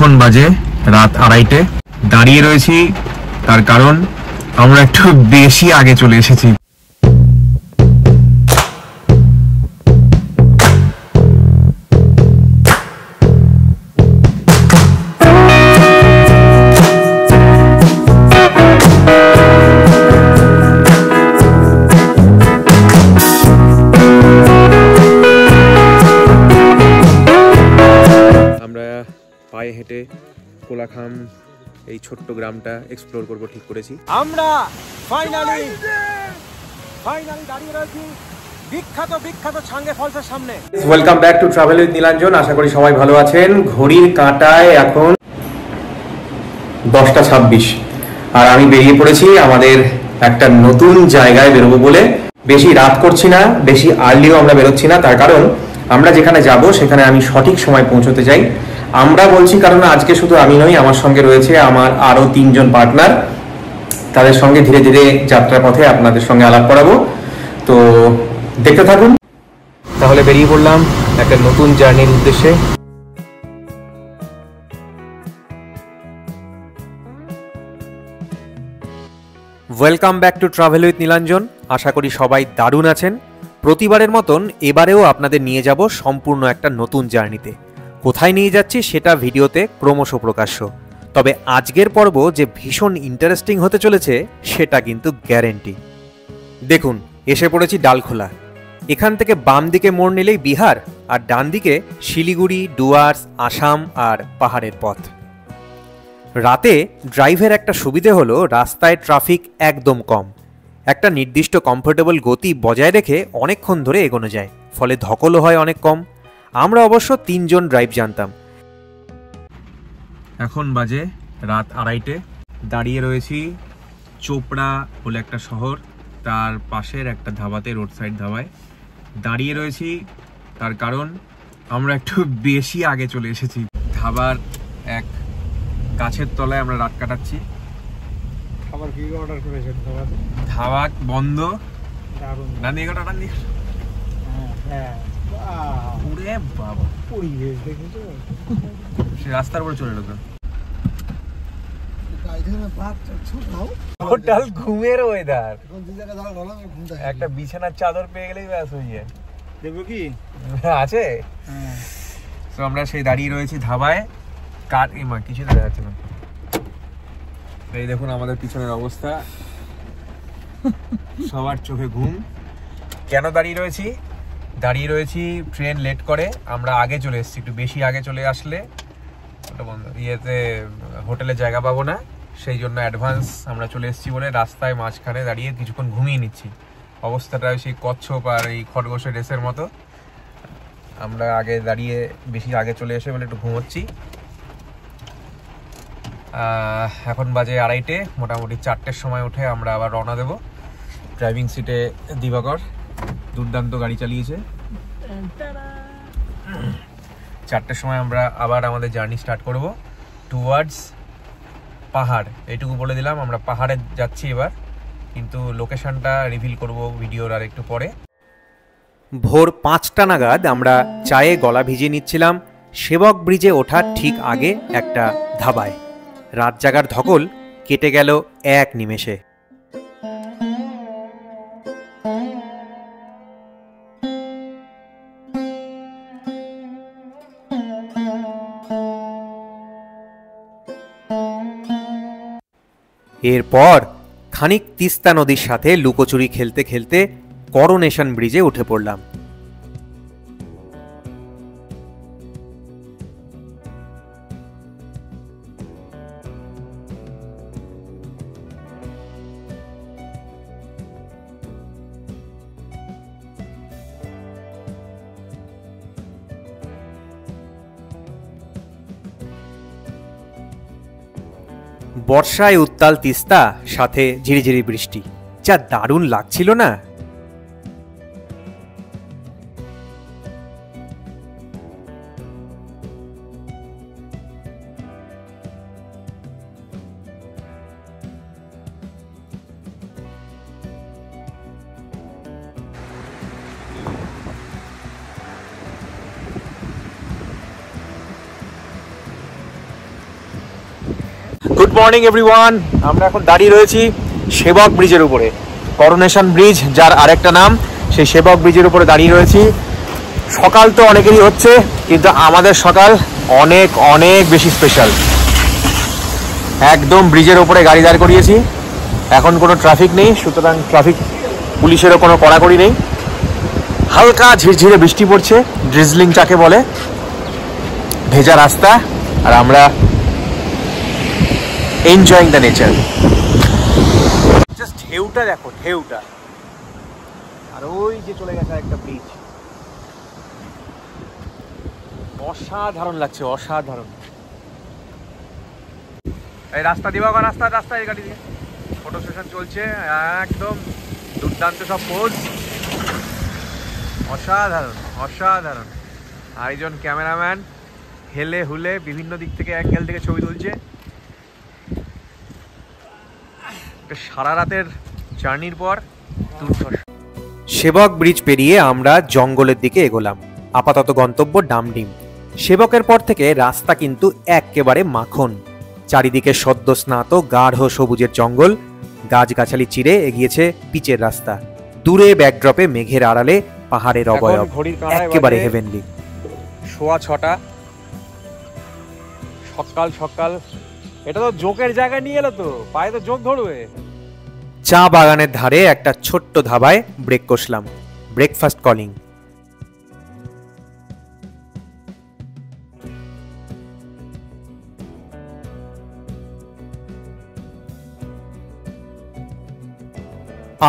এখন বাজে রাত 2:30। দাঁড়িয়ে রয়েছি তার কারণ আমরা একটু বেশি আগে চলে এসেছি। পায়ে হেঁটে কোলাখাম এই ছোট্ট গ্রামটা এক্সপ্লোর করব ঠিক করেছি। আমরা ফাইনালি দাঁড়িয়ে রয়েছি বিখ্যাত ছাঙ্গে ফলসের সামনে। Welcome back to travel with Nilanjan. আশা করি সবাই ভালো আছেন। ঘড়ির কাঁটায় এখন 10:26 আর আমি বেরিয়ে পড়েছি আমাদের একটা নতুন জায়গায় বেরোবো বলে। বেশি রাত করছি না, বেশি আর্লিও আমরা বেরোচ্ছি না, তার কারণ আমরা যেখানে যাব সেখানে আমি সঠিক সময় পৌঁছতে চাই। আমরা বলছি কারণ আজকে শুধু আমি নই, আমার সঙ্গে রয়েছে আমার আরো 3 জন পার্টনার। তাদের সঙ্গে ধীরে ধীরে যাত্রা পথে আপনাদের সঙ্গে আলাপ করাবো, তো দেখতে থাকুন। তাহলে বেরিয়ে পড়লাম একটা নতুন জার্নির উদ্দেশ্যে। Welcome back to travel with Nilanjan. আশা করি সবাই দারুণ আছেন। প্রতিবারের মতন এবারেও আপনাদের নিয়ে যাব সম্পূর্ণ একটা নতুন জার্নিতে। কোথায় নিয়ে যাচ্ছি সেটা ভিডিওতে ক্রমশ প্রকাশ্য, তবে আজকের পর্ব যে ভীষণ ইন্টারেস্টিং হতে চলেছে সেটা কিন্তু গ্যারেন্টি। দেখুন, এসে পড়েছি ডালখোলা। এখান থেকে বাম দিকে মোড় নিলেই বিহার, আর ডান দিকে শিলিগুড়ি, ডুয়ার্স, আসাম আর পাহাড়ের পথ। রাতে ড্রাইভের একটা সুবিধে হলো রাস্তায় ট্রাফিক একদম কম। একটা নির্দিষ্ট কমফোর্টেবল গতি বজায় রেখে অনেকক্ষণ ধরে এগোনো যায়, ফলে ধকলও হয় অনেক কম। আমরা অবশ্য 3 জন ড্রাইভ জানতাম। এখন বাজে রাত 2:30। দাঁড়িয়ে রয়েছি চোপড়া বলে একটা শহর, তার পাশের একটা ধাবাতে, রোড সাইড ধাবায় দাঁড়িয়ে রয়েছি। তার কারণ আমরা একটু বেশি আগে চলে এসেছি। ধাবার এক গাছের তলায় আমরা রাত কাটাচ্ছি। খাবার কি অর্ডার করেছেন? ধাবা বন্ধ। রান্নি কটা রান্নি? হ্যাঁ, ওরে বাবা, পরিবেশ দেখেছো? সে রাস্তার উপরে চলে এলো। টোটাল ঘুমের ওয়েদার। একটা বিছানার চাদর পেয়ে গেলেই ব্যাস হয়ে যায়। দেখবো কি আছে। তো আমরা সেই দাঁড়িয়ে রয়েছি ধাবায়। কার ইমা কিছু দেখা যাচ্ছে না। এই দেখুন আমাদের পিছনের অবস্থা, সবার চোখে ঘুম। কেন দাঁড়িয়ে রয়েছি? ট্রেন লেট করে, আমরা আগে চলে এসেছি। একটু বেশি আগে চলে আসলে ইয়েতে হোটেলে জায়গা পাবো না, সেই জন্য অ্যাডভান্স আমরা চলে এসেছি বলে রাস্তায় মাঝখানে দাঁড়িয়ে কিছুক্ষণ ঘুমিয়ে নিচ্ছি। অবস্থাটা সেই কচ্ছপ আর এই খরগোশের রেসের মতো। আমরা আগে দাঁড়িয়ে বেশি আগে চলে এসে বলে একটু ঘুমোচ্ছি। এখন বাজে 2:30। মোটামুটি 4টের সময় উঠে আমরা আবার রওনা দেব। ড্রাইভিং সিটে দিবাকর দুর্দান্ত গাড়ি চালিয়েছে। 4টের সময় আমরা আবার আমাদের জার্নি স্টার্ট করব টুয়ার্ডস পাহাড়। এইটুকু বলে দিলাম, আমরা পাহাড়ে যাচ্ছি এবার, কিন্তু লোকেশনটা রিভিল করব ভিডিওর আর একটু পরে। ভোর 5টা নাগাদ আমরা চায়ে গলা ভিজিয়ে নিচ্ছিলাম সেবক ব্রিজে ওঠার ঠিক আগে একটা ধাবায়। রাত জাগার ধকল কেটে গেল এক নিমেষে। এরপর খানিক তিস্তা নদীর সাথে লুকোচুরি খেলতে খেলতে করোনেশন ব্রিজে উঠে পড়লাম। বর্ষায় উত্তাল তিস্তা, সাথে ঝিরিঝিরি বৃষ্টি, যা দারুণ লাগছিল না? Good morning everyone. আমরা এখন দাঁড়িয়ে রয়েছি সেবক ব্রিজের উপরে, করোনেশন ব্রিজ যার আরেকটা নাম, সেই সেবক ব্রিজের উপরে দাঁড়িয়ে রয়েছি। সকাল তো অনেকেরই হচ্ছে, কিন্তু আমাদের সকাল অনেক অনেক বেশি স্পেশাল। একদম ব্রিজের উপরে গাড়ি দাঁড় করিয়েছি, এখন কোনো ট্রাফিক নেই, সুতরাং ট্রাফিক পুলিশেরও কোনো কড়াকড়ি নেই। হালকা ঝিরঝিরে বৃষ্টি পড়ছে, ড্রিজলিং যাকে বলে, ভেজা রাস্তা, আর আমরা এনজয়িং দ্য নেচার। জাস্ট ঢেউটা দেখো, ঢেউটা, আর ওই যে চলে গেছে একটা ব্রিজ। অসাধারণ লাগছে, অসাধারণ। এই রাস্তা দিবা, রাস্তা এই গাড়ি দিয়ে ফটো সেশন চলছে, একদম দুর্দান্ত সব পোজ, অসাধারণ অসাধারণ। আরেকজন ক্যামেরাম্যান হেলে হুলে বিভিন্ন দিক থেকে অ্যাঙ্গেল থেকে ছবি তুলছে। সারা রাতের জার্নির পর সেবক ব্রিজ পেরিয়ে আমরা জঙ্গলের দিকে এগোলাম। আপাতত গন্তব্য ডামডিম। সেবকের পর থেকে রাস্তা কিন্তু একেবারে মাখন, চারিদিকে সদ্য স্নাত গাঢ় সবুজের জঙ্গল, গাছগাছালি চিরে এগিয়েছে পিচের রাস্তা। দূরে ব্যাকড্রপে মেঘের আড়ালে পাহাড়ের অবয়ব, একেবারে হেভেনলি। 6:15 সকাল সকাল। এটা তো জোকের জায়গায় নিয়ে এলো, তো পায়ে তো জোক ধরবে। চা বাগানের ধারে একটা ছোট্ট ধাবায় ব্রেক কষলাম, ব্রেকফাস্ট কলিং।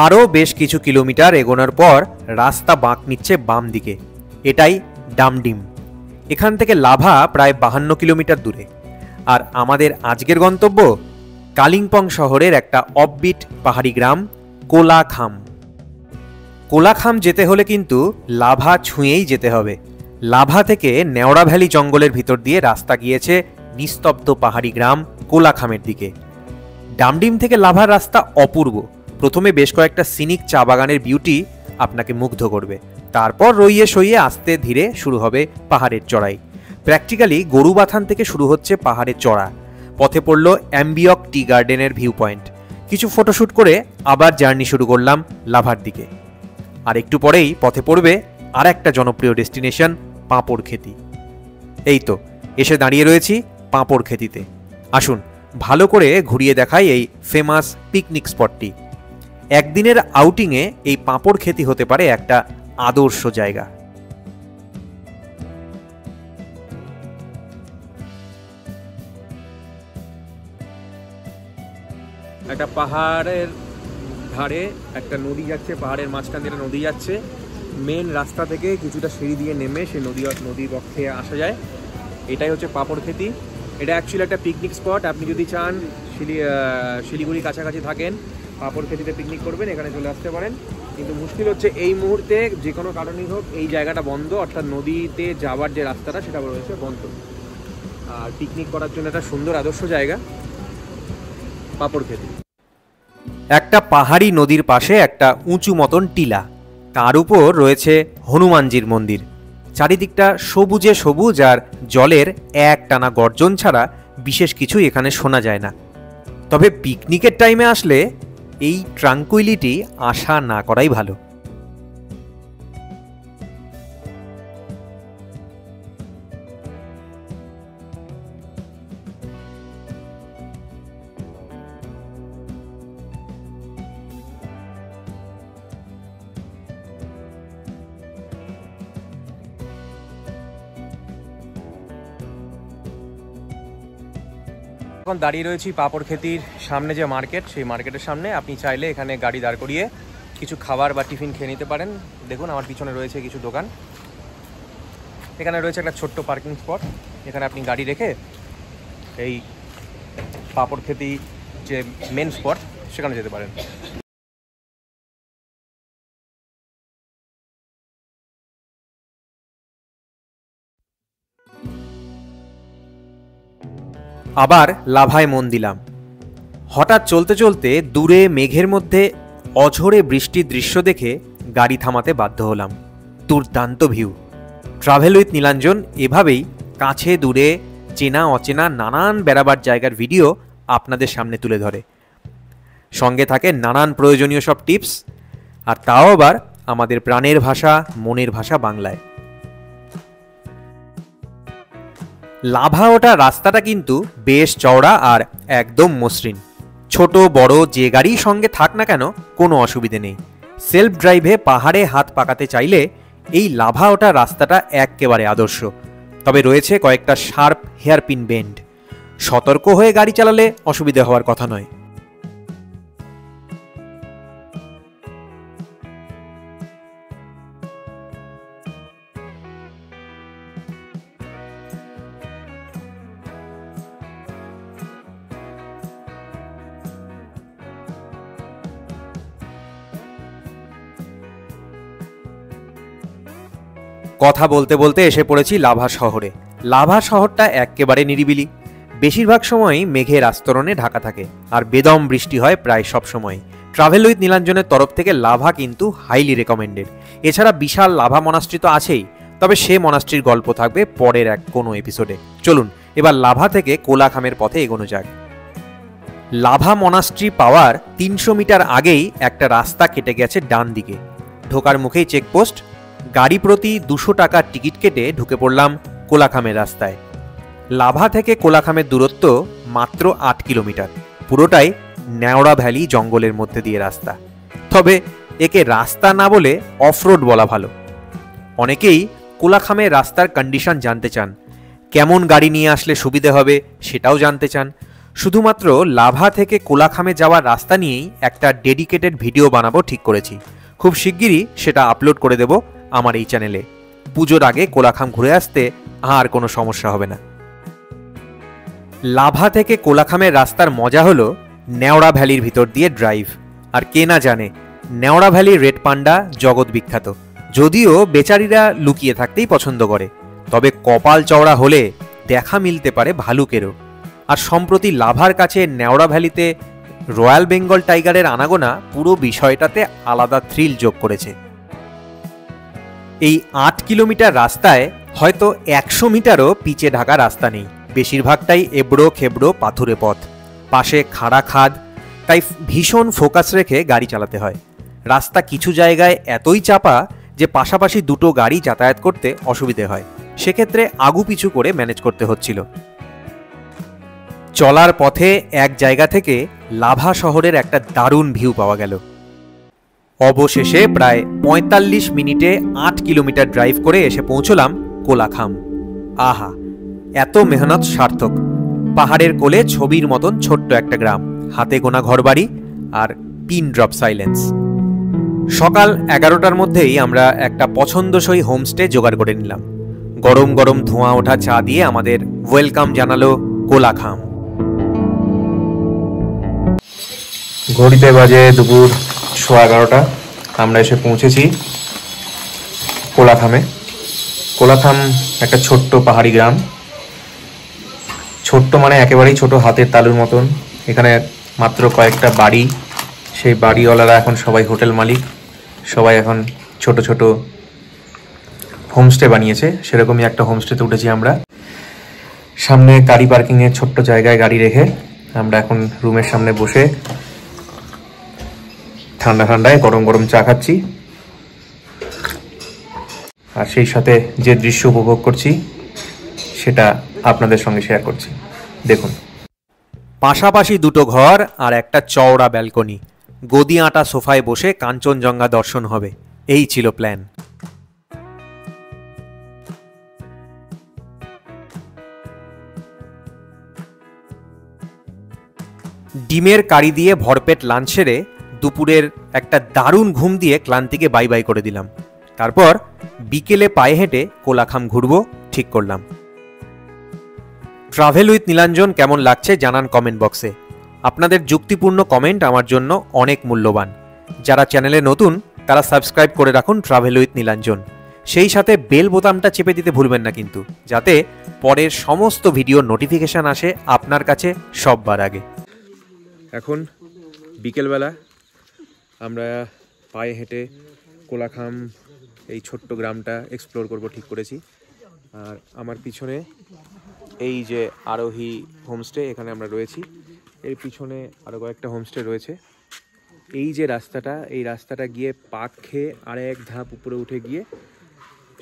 আরও বেশ কিছু কিলোমিটার এগোনোর পর রাস্তা বাঁক নিচ্ছে বাম দিকে। এটাই ডামডিম। এখান থেকে লাভা প্রায় 52 কিলোমিটার দূরে। আর আমাদের আজকের গন্তব্য কালিম্পং শহরের একটা অফবিট পাহাড়ি গ্রাম কোলাখাম। কোলাখাম যেতে হলে কিন্তু লাভা ছুঁয়েই যেতে হবে। লাভা থেকে নেওড়া ভ্যালি জঙ্গলের ভিতর দিয়ে রাস্তা গিয়েছে নিস্তব্ধ পাহাড়ি গ্রাম কোলাখামের দিকে। ডামডিম থেকে লাভার রাস্তা অপূর্ব। প্রথমে বেশ কয়েকটা সিনিক চা বাগানের বিউটি আপনাকে মুগ্ধ করবে, তারপর রইয়ে সইয়ে আস্তে ধীরে শুরু হবে পাহাড়ের চড়াই। প্র্যাকটিক্যালি গরুবাথান থেকে শুরু হচ্ছে পাহাড়ের চড়া। পথে পড়ল অ্যাম্বিয়ক টি গার্ডেনের ভিউ পয়েন্ট। কিছু ফটোশ্যুট করে আবার জার্নি শুরু করলাম লাভার দিকে। আর একটু পরেই পথে পড়বে আর একটা জনপ্রিয় ডেস্টিনেশন পাঁপড় খেতি। এই তো এসে দাঁড়িয়ে রয়েছি পাঁপড় খেতিতে। আসুন ভালো করে ঘুরিয়ে দেখাই এই ফেমাস পিকনিক স্পটটি। একদিনের আউটিংয়ে এই পাঁপড় খেতি হতে পারে একটা আদর্শ জায়গা। একটা পাহাড়ের ধারে একটা নদী যাচ্ছে, পাহাড়ের মাঝখান দিয়ে নদী যাচ্ছে। মেন রাস্তা থেকে কিছুটা সিঁড়ি দিয়ে নেমে সেই নদীর পক্ষে আসা যায়। এটাই হচ্ছে পাঁপড় খেতি। এটা অ্যাকচুয়ালি একটা পিকনিক স্পট। আপনি যদি চান শিলিগুড়ি কাছাকাছি থাকেন, পাঁপড় খেতিতে পিকনিক করবেন, এখানে চলে আসতে পারেন। কিন্তু মুশকিল হচ্ছে এই মুহূর্তে যে কোনো কারণেই হোক এই জায়গাটা বন্ধ, অর্থাৎ নদীতে যাওয়ার যে রাস্তাটা সেটা রয়েছে বন্ধ। আর পিকনিক করার জন্য একটা সুন্দর আদর্শ জায়গা পাঁপড় খেতি। একটা পাহাড়ি নদীর পাশে একটা উঁচু মতন টিলা, তার উপর রয়েছে হনুমানজির মন্দির। চারিদিকটা সবুজে সবুজ, আর জলের এক টানা গর্জন ছাড়া বিশেষ কিছু এখানে শোনা যায় না। তবে পিকনিকের টাইমে আসলে এই ট্রাঙ্কুইলিটি আশা না করাই ভালো। এখন দাঁড়িয়ে রয়েছি পাঁপড় খেতির সামনে যে মার্কেট, সেই মার্কেটের সামনে। আপনি চাইলে এখানে গাড়ি দাঁড় করিয়ে কিছু খাবার বা টিফিন খেয়ে নিতে পারেন। দেখুন আমার পিছনে রয়েছে কিছু দোকান। এখানে রয়েছে একটা ছোট্ট পার্কিং স্পট, এখানে আপনি গাড়ি রেখে এই পাঁপড় খেতি যে মেন স্পট সেখানে যেতে পারেন। আবার লাভায় মন দিলাম। হঠাৎ চলতে চলতে দূরে মেঘের মধ্যে অঝোরে বৃষ্টির দৃশ্য দেখে গাড়ি থামাতে বাধ্য হলাম। দুর্দান্ত ভিউ। ট্রাভেল উইথ নীলাঞ্জন এভাবেই কাছে দূরে চেনা অচেনা নানান বেড়াবার জায়গার ভিডিও আপনাদের সামনে তুলে ধরে। সঙ্গে থাকে নানান প্রয়োজনীয় সব টিপস, আর তাও আবার আমাদের প্রাণের ভাষা, মনের ভাষা বাংলায়। লাভা ওঠা রাস্তাটা কিন্তু বেশ চওড়া আর একদম মসৃণ। ছোট বড় যে গাড়ি সঙ্গে থাক না কেন কোনো অসুবিধে নেই। সেলফ ড্রাইভে পাহাড়ে হাত পাকাতে চাইলে এই লাভা ওঠা রাস্তাটা একেবারে আদর্শ। তবে রয়েছে কয়েকটা শার্প হেয়ারপিন বেন্ড। সতর্ক হয়ে গাড়ি চালালে অসুবিধা হওয়ার কথা নয়। কথা বলতে বলতে এসে পড়েছি লাভা শহরে। লাভা শহরটা একেবারে নিরিবিলি। বেশিরভাগ সময়ই মেঘের আস্তরণে ঢাকা থাকে আর বেদম বৃষ্টি হয় প্রায় সব সময়। ট্রাভেল উইথ নীলাঞ্জনের তরফ থেকে লাভা কিন্তু হাইলি রেকমেন্ডেড। এছাড়া বিশাল লাভা মনাস্ট্রি তো আছেই, তবে সে মনাস্ট্রির গল্প থাকবে পরের এক কোনো এপিসোডে। চলুন এবার লাভা থেকে কোলাখামের পথে এগোনো যাক। লাভা মনাস্ট্রি পাওয়ার 300 মিটার আগেই একটা রাস্তা কেটে গেছে ডান দিকে। ঢোকার মুখেই চেকপোস্ট। গাড়ি প্রতি 200 টাকার টিকিট কেটে ঢুকে পড়লাম কোলাখামের রাস্তায়। লাভা থেকে কোলাখামের দূরত্ব মাত্র 8 কিলোমিটার। পুরোটাই ন্যাওড়া ভ্যালি জঙ্গলের মধ্যে দিয়ে রাস্তা। তবে একে রাস্তা না বলে অফরোড বলা ভালো। অনেকেই কোলাখামের রাস্তার কন্ডিশন জানতে চান, কেমন গাড়ি নিয়ে আসলে সুবিধে হবে সেটাও জানতে চান। শুধুমাত্র লাভা থেকে কোলাখামে যাওয়ার রাস্তা নিয়েই একটা ডেডিকেটেড ভিডিও বানাবো ঠিক করেছি। খুব শিগগিরই সেটা আপলোড করে দেব আমার এই চ্যানেলে। পুজোর আগে কোলাখাম ঘুরে আসতে আর কোনো সমস্যা হবে না। লাভা থেকে কোলাখামের রাস্তার মজা হলো ন্যাওড়া ভ্যালির ভিতর দিয়ে ড্রাইভ। আর কে না জানে ন্যাওড়া ভ্যালির রেড পান্ডা জগৎ বিখ্যাত, যদিও বেচারিরা লুকিয়ে থাকতেই পছন্দ করে। তবে কপাল চওড়া হলে দেখা মিলতে পারে ভালুকেরও। আর সম্প্রতি লাভার কাছে ন্যাওড়া ভ্যালিতে রয়্যাল বেঙ্গল টাইগারের আনাগোনা পুরো বিষয়টাতে আলাদা থ্রিল যোগ করেছে। এই 8 কিলোমিটার রাস্তায় হয়তো 100 মিটারও পিচে ঢাকা রাস্তা নেই। বেশিরভাগটাই এবড়ো খেবড়ো পাথুরে পথ, পাশে খাড়া খাদ, তাই ভীষণ ফোকাস রেখে গাড়ি চালাতে হয়। রাস্তা কিছু জায়গায় এতই চাপা যে পাশাপাশি দুটো গাড়ি যাতায়াত করতে অসুবিধে হয়। সেক্ষেত্রে আগু পিছু করে ম্যানেজ করতে হচ্ছিল। চলার পথে এক জায়গা থেকে লাভা শহরের একটা দারুণ ভিউ পাওয়া গেল। অবশেষে প্রায় 45 মিনিটে 8 কিলোমিটার ড্রাইভ করে এসে পৌঁছলাম কোলাখাম। আহা, এত মেহনত সার্থক। পাহাড়ের কোলে ছবির মতন ছোট্ট একটা গ্রাম, হাতে গোনা ঘরবাড়ি আর পিন ড্রপ সাইলেন্স। সকাল 11টার মধ্যেই আমরা একটা পছন্দসই হোমস্টে জোগাড় করে নিলাম। গরম গরম ধোঁয়া ওঠা চা দিয়ে আমাদের ওয়েলকাম জানালো কোলাখাম। ঘড়িতে বাজে দুপুর 11:15। আমরা এসে পৌঁছেছি কোলাখামে। কোলাখাম একটা ছোট্ট পাহাড়ি গ্রাম। ছোট্ট মানে একেবারেই ছোট, হাতের তালুর মতন। এখানে মাত্র কয়েকটা বাড়ি। সেই বাড়িওয়ালারা এখন সবাই হোটেল মালিক। সবাই এখন ছোট ছোট হোমস্টে বানিয়েছে। সেরকমই একটা হোমস্টেতে উঠেছি আমরা। সামনে গাড়ি পার্কিংয়ের ছোট্ট জায়গায় গাড়ি রেখে আমরা এখন রুমের সামনে বসে ঠান্ডা ঠান্ডায় গরম গরম চা খাচ্ছি। আর সেই সাথে যে দৃশ্য উপভোগ করছি সেটা আপনাদের সঙ্গে শেয়ার করছি। দেখুন, পাশাপাশি দুটো ঘর আর একটা চওড়া ব্যালকনি। গদি আঁটা সোফায় বসে কাঞ্চনজঙ্ঘা দর্শন হবে, এই ছিল প্ল্যান। ডিমের কারি দিয়ে ভরপেট লাঞ্চ সেরে দুপুরের একটা দারুণ ঘুম দিয়ে ক্লান্তিকে বাই বাই করে দিলাম। তারপর বিকেলে পায়ে হেঁটে কোলাখাম ঘুরবো ঠিক করলাম। ট্রাভেল উইথ নীলাঞ্জন কেমন লাগছে জানান কমেন্ট বক্সে। আপনাদের যুক্তিপূর্ণ কমেন্ট আমার জন্য অনেক মূল্যবান। যারা চ্যানেলে নতুন তারা সাবস্ক্রাইব করে রাখুন ট্রাভেল উইথ নীলাঞ্জন। সেই সাথে বেল বোতামটা চেপে দিতে ভুলবেন না কিন্তু, যাতে পরের সমস্ত ভিডিও নোটিফিকেশান আসে আপনার কাছে সববার আগে। এখন বিকেলবেলা আমরা পায়ে হেঁটে কোলাখাম এই ছোট্ট গ্রামটা এক্সপ্লোর করব ঠিক করেছি। আর আমার পিছনে এই যে আরোহী হোমস্টে, এখানে আমরা রয়েছি। এর পিছনে আরও কয়েকটা হোমস্টে রয়েছে। এই যে রাস্তাটা, এই রাস্তাটা গিয়ে পাক খেয়ে আর এক ধাপ উপরে উঠে গিয়ে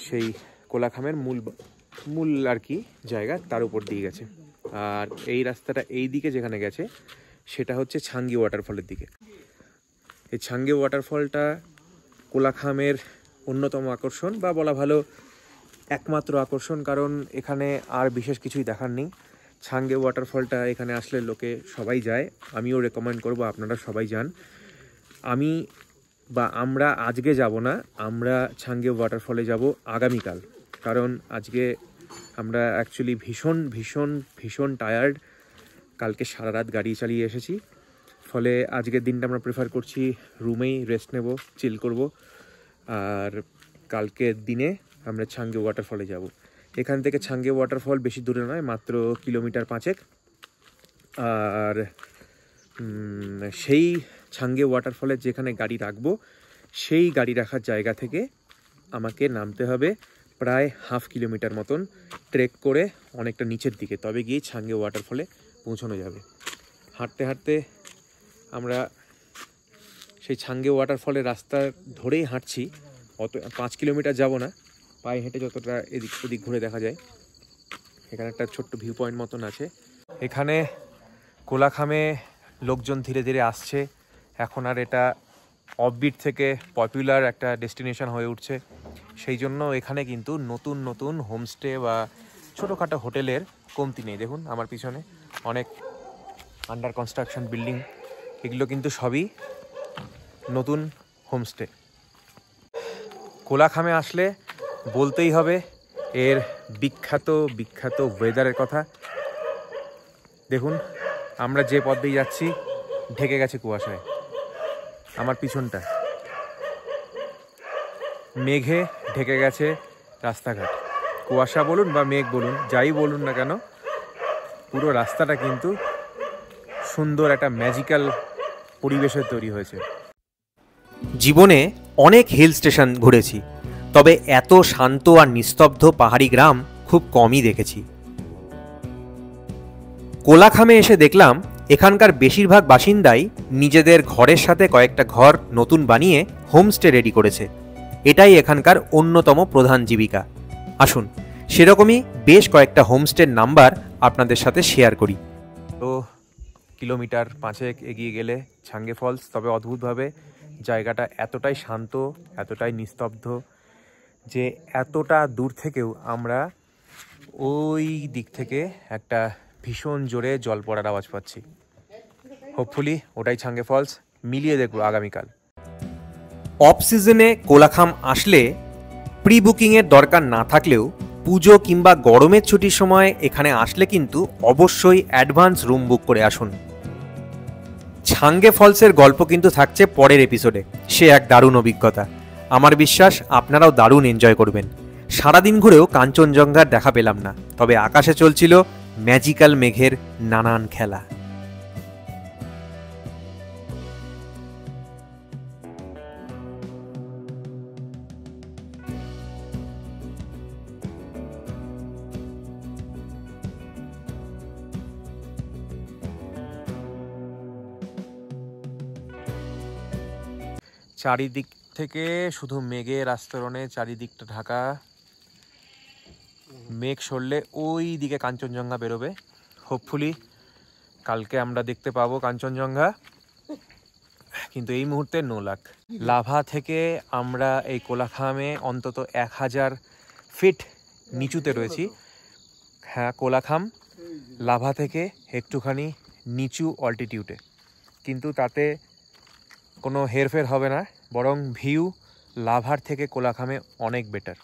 সেই কোলাখামের মূল আর কি জায়গা, তার উপর দিয়ে গেছে। আর এই রাস্তাটা এই দিকে যেখানে গেছে সেটা হচ্ছে ছাঙ্গি ওয়াটারফলের দিকে। এই ছাঙ্গি ওয়াটারফলটা কোলাখামের অন্যতম আকর্ষণ, বা বলা ভালো একমাত্র আকর্ষণ, কারণ এখানে আর বিশেষ কিছুই দেখার নেই। ছাঙ্গে ওয়াটারফলটা এখানে আসলে লোকে সবাই যায়, আমিও রেকমেন্ড করব আপনারা সবাই যান। আমরা আজকে যাব না, আমরা ছাঙ্গে ওয়াটারফলে যাব আগামীকাল, কারণ আজকে আমরা অ্যাকচুয়ালি ভীষণ ভীষণ ভীষণ টায়ার্ড। কালকে সারা রাত গাড়ি চালিয়ে এসেছি, ফলে আজকের দিনটা আমরা প্রেফার করছি রুমেই রেস্ট নেব, চিল করব। আর কালকের দিনে আমরা ছাঙ্গে ওয়াটারফলে যাব। এখান থেকে ছাঙ্গে ওয়াটারফল বেশি দূরে নয়, মাত্র কিলোমিটার 5। আর সেই ছাঙ্গে ওয়াটারফলে যেখানে গাড়ি রাখবো, সেই গাড়ি রাখার জায়গা থেকে আমাকে নামতে হবে প্রায় 1/2 কিলোমিটার মতন ট্রেক করে অনেকটা নিচের দিকে, তবে গিয়ে ছাঙ্গে ওয়াটারফলে পৌঁছানো যাবে। হাঁটতে হাঁটতে আমরা সেই ছাঙ্গে ওয়াটারফলের রাস্তা ধরেই হাঁটছি। 5 কিলোমিটার যাব না, পায়ে হেঁটে যতটা এদিক ওদিক ঘুরে দেখা যায়। এখানে একটা ছোট্ট ভিউ পয়েন্ট মতন আছে। এখানে কোলাখামে লোকজন ধীরে ধীরে আসছে। এখন আর এটা অফবিট থেকে পপুলার একটা ডেস্টিনেশন হয়ে উঠছে। সেই জন্য এখানে কিন্তু নতুন নতুন হোমস্টে বা ছোটোখাটো হোটেলের কমতি নেই। দেখুন আমার পিছনে অনেক আন্ডার কনস্ট্রাকশন বিল্ডিং, এগুলো কিন্তু সবই নতুন হোমস্টে। কোলাখামে আসলে বলতেই হবে এর বিখ্যাত বিখ্যাত ওয়েদারের কথা। দেখুন আমরা যে পথ দিয়ে যাচ্ছি ঢেকে গেছে কুয়াশায়। আমার পিছনটা মেঘে ঢেকে গেছে রাস্তাঘাট। কুয়াশা বলুন বা মেঘ বলুন, যাই বলুন না কেন, পুরো রাস্তাটা কিন্তু সুন্দর একটা ম্যাজিক্যাল পরিবেশের তৈরি হয়েছে। জীবনে অনেক হিল স্টেশন ঘুরেছি, তবে এত শান্ত আর নিস্তব্ধ পাহাড়ি গ্রাম খুব কমই দেখেছি। কোলাখামে এসে দেখলাম এখানকার বেশিরভাগ বাসিন্দাই নিজেদের ঘরের সাথে কয়েকটা ঘর নতুন বানিয়ে হোমস্টে রেডি করেছে। এটাই এখানকার অন্যতম প্রধান জীবিকা। আসুন সেরকমই বেশ কয়েকটা হোমস্টের নাম্বার আপনাদের সাথে শেয়ার করি। তো কিলোমিটার 5 এগিয়ে গেলে ছাঙ্গে ফলস, তবে অদ্ভুতভাবে জায়গাটা এতটাই শান্ত, এতটাই নিস্তব্ধ যে এতটা দূর থেকেও আমরা ওই দিক থেকে একটা ভীষণ জোরে জল পড়ার আওয়াজ পাচ্ছি। হোপফুলি ওটাই ছাঙ্গে ফলস, মিলিয়ে দেখব আগামীকাল। অফ সিজনে কোলাখাম আসলে প্রি বুকিংয়ের দরকার না থাকলেও পুজো কিংবা গরমের ছুটির সময় এখানে আসলে কিন্তু অবশ্যই অ্যাডভান্স রুম বুক করে আসুন। ছাঙ্গে ফলসের গল্প কিন্তু থাকছে পরের এপিসোডে, সে এক দারুণ অভিজ্ঞতা। আমার বিশ্বাস আপনারাও দারুণ এনজয় করবেন। সারাদিন ঘুরেও কাঞ্চনজঙ্ঘার দেখা পেলাম না, তবে আকাশে চলছিল ম্যাজিক্যাল মেঘের নানান খেলা। চারিদিক থেকে শুধু মেঘের আস্তরণে চারিদিকটা ঢাকা। মেঘ সরলে ওই দিকে কাঞ্চনজঙ্ঘা বেরোবে। হোপফুলি কালকে আমরা দেখতে পাবো কাঞ্চনজঙ্ঘা, কিন্তু এই মুহূর্তে নো লাক। লাভা থেকে আমরা এই কোলাখামে অন্তত 1000 ফিট নিচুতে রয়েছি। হ্যাঁ, কোলাখাম লাভা থেকে একটুখানি নিচু অল্টিটিউডে, কিন্তু তাতে কোনো হেরফের হবে না, বরং ভিউ লাভার থেকে কোলাখামে অনেক বেটার।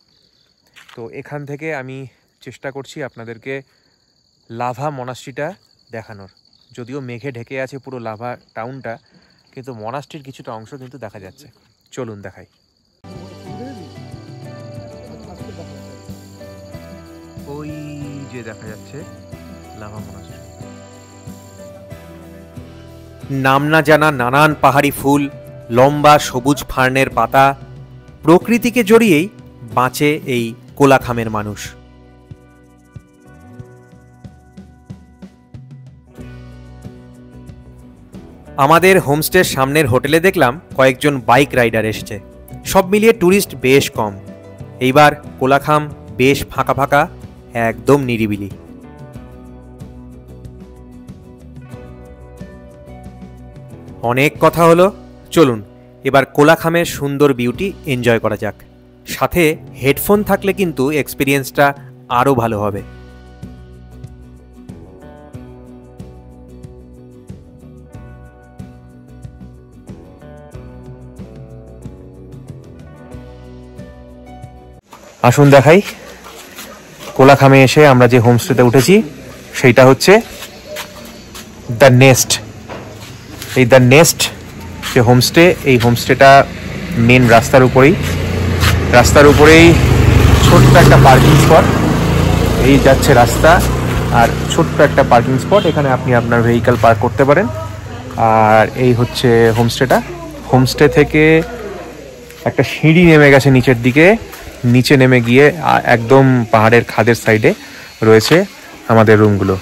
তো এখান থেকে আমি চেষ্টা করছি আপনাদেরকে লাভা মনাস্ট্রিটা দেখানোর। যদিও মেঘে ঢেকে আছে পুরো লাভা টাউনটা, কিন্তু মনাস্ট্রির কিছুটা অংশ কিন্তু দেখা যাচ্ছে। চলুন দেখাই। ওই যে দেখা যাচ্ছে লাভা মনাস্ট্রি। নাম না জানা নানান পাহাড়ি ফুল, লম্বা সবুজ ফার্নের পাতা, প্রকৃতিকে জড়িয়েই বাঁচে এই কোলাখামের মানুষ। আমাদের হোমস্টের সামনের হোটেলে দেখলাম কয়েকজন বাইক রাইডার এসেছে। সব মিলিয়ে ট্যুরিস্ট বেশ কম। এইবার কোলাখাম বেশ ফাঁকা ফাঁকা, একদম নিরিবিলি। অনেক কথা হলো, চলুন এবার কোলাখামের সুন্দর বিউটি এনজয় করা যাক। সাথে হেডফোন থাকলে কিন্তু এক্সপিরিয়েন্সটা আরও ভালো হবে। আসুন দেখাই, কোলাখামে এসে আমরা যে হোমস্টেতে উঠেছি সেইটা হচ্ছে দ্য নেস্ট। এই দ্য নেস্ট যে হোমস্টে, এই হোমস্টেটা মেন রাস্তার উপরেই ছোট্ট একটা পার্কিং স্পট। এই যাচ্ছে রাস্তা আর ছোট্ট একটা পার্কিং স্পট, এখানে আপনি আপনার ভেহিক্যাল পার্ক করতে পারেন। আর এই হচ্ছে হোমস্টেটা। হোমস্টে থেকে একটা সিঁড়ি নেমে গেছে নিচের দিকে, নিচে নেমে গিয়ে একদম পাহাড়ের খাদের সাইডে রয়েছে আমাদের রুমগুলো।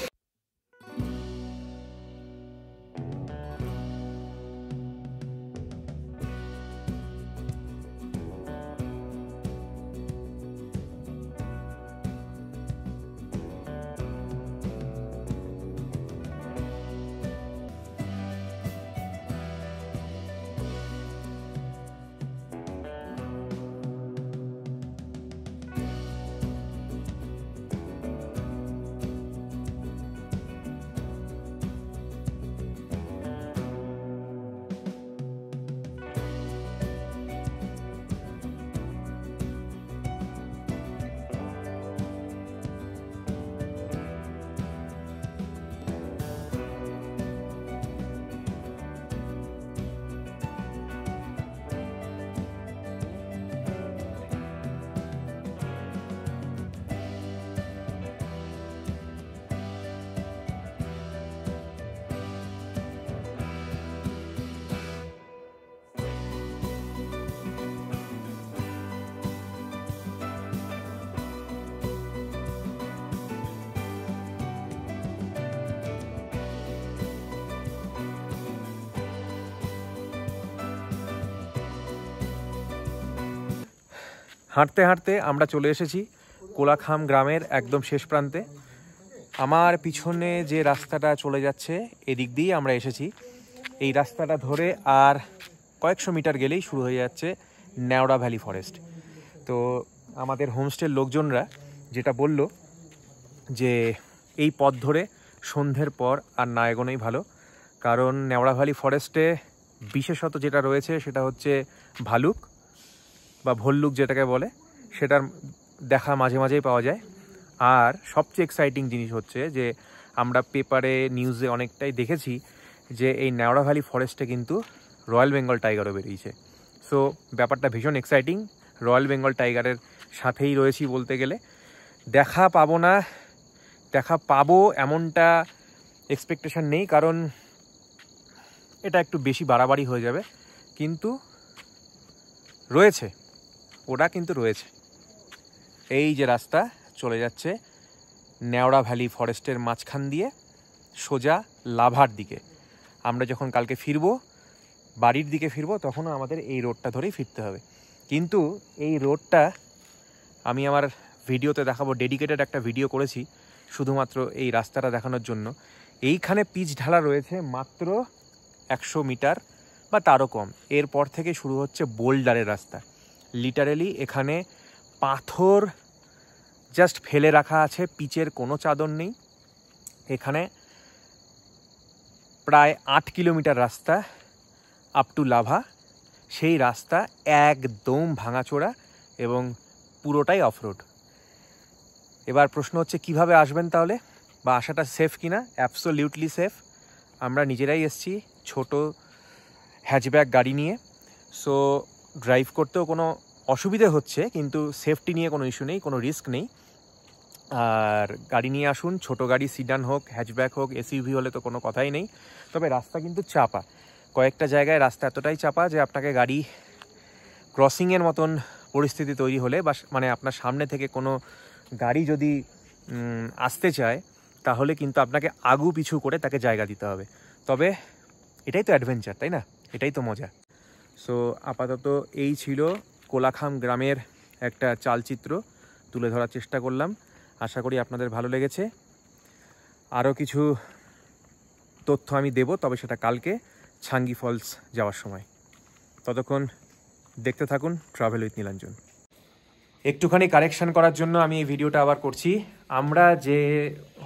হাঁটতে হাঁটতে আমরা চলে এসেছি কোলাখাম গ্রামের একদম শেষ প্রান্তে। আমার পিছনে যে রাস্তাটা চলে যাচ্ছে এদিক দিয়েই আমরা এসেছি। এই রাস্তাটা ধরে আর কয়েকশো মিটার গেলেই শুরু হয়ে যাচ্ছে নেওড়া ভ্যালি ফরেস্ট। তো আমাদের হোমস্টের লোকজনরা যেটা বলল যে এই পথ ধরে সন্ধ্যের পর আর না এগোনোই ভালো, কারণ নেওড়া ভ্যালি ফরেস্টে বিশেষত যেটা রয়েছে সেটা হচ্ছে ভালুক বা ভল্লুক যেটাকে বলে, সেটার দেখা মাঝে মাঝেই পাওয়া যায়। আর সবচেয়ে এক্সাইটিং জিনিস হচ্ছে যে আমরা পেপারে নিউজে অনেকটাই দেখেছি যে এই নেওড়া ভ্যালি ফরেস্টে কিন্তু রয়্যাল বেঙ্গল টাইগারও বেরিয়েছে। সো ব্যাপারটা ভীষণ এক্সাইটিং। রয়্যাল বেঙ্গল টাইগারের সাথেই রয়েছি বলতে গেলে। দেখা পাবো এমনটা এক্সপেকটেশন নেই, কারণ এটা একটু বেশি বাড়াবাড়ি হয়ে যাবে, কিন্তু রয়েছে, ওরা কিন্তু রয়েছে। এই যে রাস্তা চলে যাচ্ছে নেওড়া ভ্যালি ফরেস্টের মাঝখান দিয়ে সোজা লাভার দিকে। আমরা যখন কালকে বাড়ির দিকে ফিরবো তখনও আমাদের এই রোডটা ধরেই ফিরতে হবে। কিন্তু এই রোডটা আমি আমার ভিডিওতে দেখাবো, ডেডিকেটেড একটা ভিডিও করেছি শুধুমাত্র এই রাস্তাটা দেখানোর জন্য। এইখানে পিচ ঢালা রয়েছে মাত্র 100 মিটার বা তারও কম। এরপর থেকে শুরু হচ্ছে বোল্ডারের রাস্তা। লিটারেলি এখানে পাথর জাস্ট ফেলে রাখা আছে, পিচের কোনো চাদর নেই। এখানে প্রায় 8 কিলোমিটার রাস্তা আপ টু লাভা। সেই রাস্তা একদম ভাঙাচোরা এবং পুরোটাই অফরোড। এবার প্রশ্ন হচ্ছে কিভাবে আসবেন তাহলে, বা আসাটা সেফ কিনা? Absolutely safe. আমরা নিজেরাই এসেছি ছোট হ্যাচব্যাক গাড়ি নিয়ে, সো ড্রাইভ করতেও কোনো অসুবিধে হচ্ছে, কিন্তু সেফটি নিয়ে কোনো ইস্যু নেই, কোনো রিস্ক নেই। আর গাড়ি নিয়ে আসুন, ছোট গাড়ি, সিডান হোক, হ্যাচব্যাক হোক, এসইউভি হলে তো কোনো কথাই নেই। তবে রাস্তা কিন্তু চাপা, কয়েকটা জায়গায় রাস্তা এতটাই চাপা যে আপনাকে গাড়ি ক্রসিংয়ের মতন পরিস্থিতি তৈরি হলে, বা মানে আপনার সামনে থেকে কোনো গাড়ি যদি আসতে চায় তাহলে কিন্তু আপনাকে আগু পিছু করে তাকে জায়গা দিতে হবে। তবে এটাই তো অ্যাডভেঞ্চার, তাই না? এটাই তো মজা। সো আপাতত এই ছিল কোলাখাম গ্রামের একটা চালচিত্র তুলে ধরার চেষ্টা করলাম। আশা করি আপনাদের ভালো লেগেছে। আরও কিছু তথ্য আমি দেব, তবে সেটা কালকে ছাঙ্গি ফলস যাওয়ার সময়। ততক্ষণ দেখতে থাকুন ট্রাভেল উইথ নীলাঞ্জন। একটুখানি কারেকশন করার জন্য আমি এই ভিডিওটা আবার করছি। আমরা যে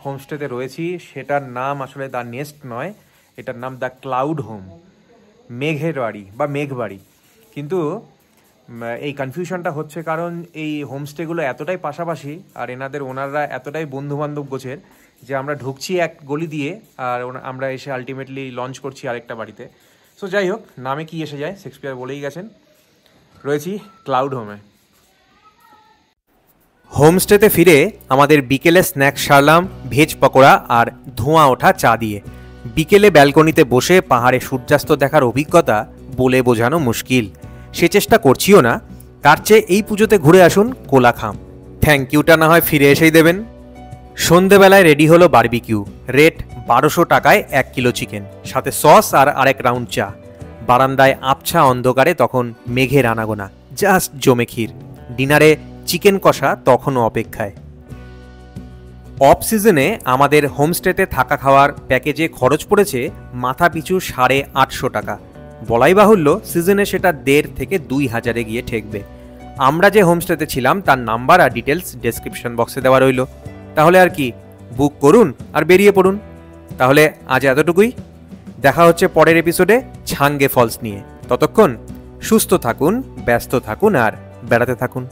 হোমস্টেতে রয়েছি সেটার নাম আসলে দ্য নেস্ট নয়, এটার নাম দ্য ক্লাউড হোম, মেঘের বাড়ি বা মেঘবাড়ি। কিন্তু এই কনফিউশনটা হচ্ছে কারণ এই হোমস্টেগুলো এতটাই পাশাপাশি আর এনাদের ওনাররা এতটাই বন্ধুবান্ধব গোছের যে আমরা ঢুকছি এক গলি দিয়ে আর আমরা এসে আলটিমেটলি লঞ্চ করছি আরেকটা বাড়িতে। সো যাই হোক, নামে কি এসে যায়, শেক্সপিয়ার বলেই গেছেন। রয়েছি ক্লাউড হোমে। হোমস্টেতে ফিরে আমাদের বিকেলে স্ন্যাক্স সারলাম ভেজ পকোড়া আর ধোঁয়া ওঠা চা দিয়ে। বিকেলে ব্যালকনিতে বসে পাহাড়ে সূর্যাস্ত দেখার অভিজ্ঞতা বলে বোঝানো মুশকিল। সে চেষ্টা করছিও না। তার চেয়ে এই পুজোতে ঘুরে আসুন কোলাখাম। থ্যাংক ইউটা না হয় ফিরে এসেই দেবেন। সন্ধেবেলায় রেডি হলো বারবিকিউ। রেট 1200 টাকায় 1 কিলো চিকেন, সাথে সস আর আরেক রাউন্ড চা। বারান্দায় আবছা অন্ধকারে তখন মেঘের আনাগোনা, জাস্ট জমে ক্ষীর। ডিনারে চিকেন কষা তখনও অপেক্ষায়। অফ সিজনে আমাদের হোমস্টেতে থাকা খাওয়ার প্যাকেজে খরচ পড়েছে মাথা পিছু 850 টাকা। বলাই বাহুল্য সিজনে সেটা 1,500 থেকে 2,000 গিয়ে ঠেকবে। আমরা যে হোমস্টেতে ছিলাম তার নাম্বার আর ডিটেলস ডেসক্রিপশন বক্সে দেওয়া রইল। তাহলে আর কি, বুক করুন আর বেরিয়ে পড়ুন। তাহলে আজ এতটুকুই। দেখা হচ্ছে পরের এপিসোডে ছাঙ্গে ফলস নিয়ে। ততক্ষণ সুস্থ থাকুন, ব্যস্ত থাকুন আর বেড়াতে থাকুন।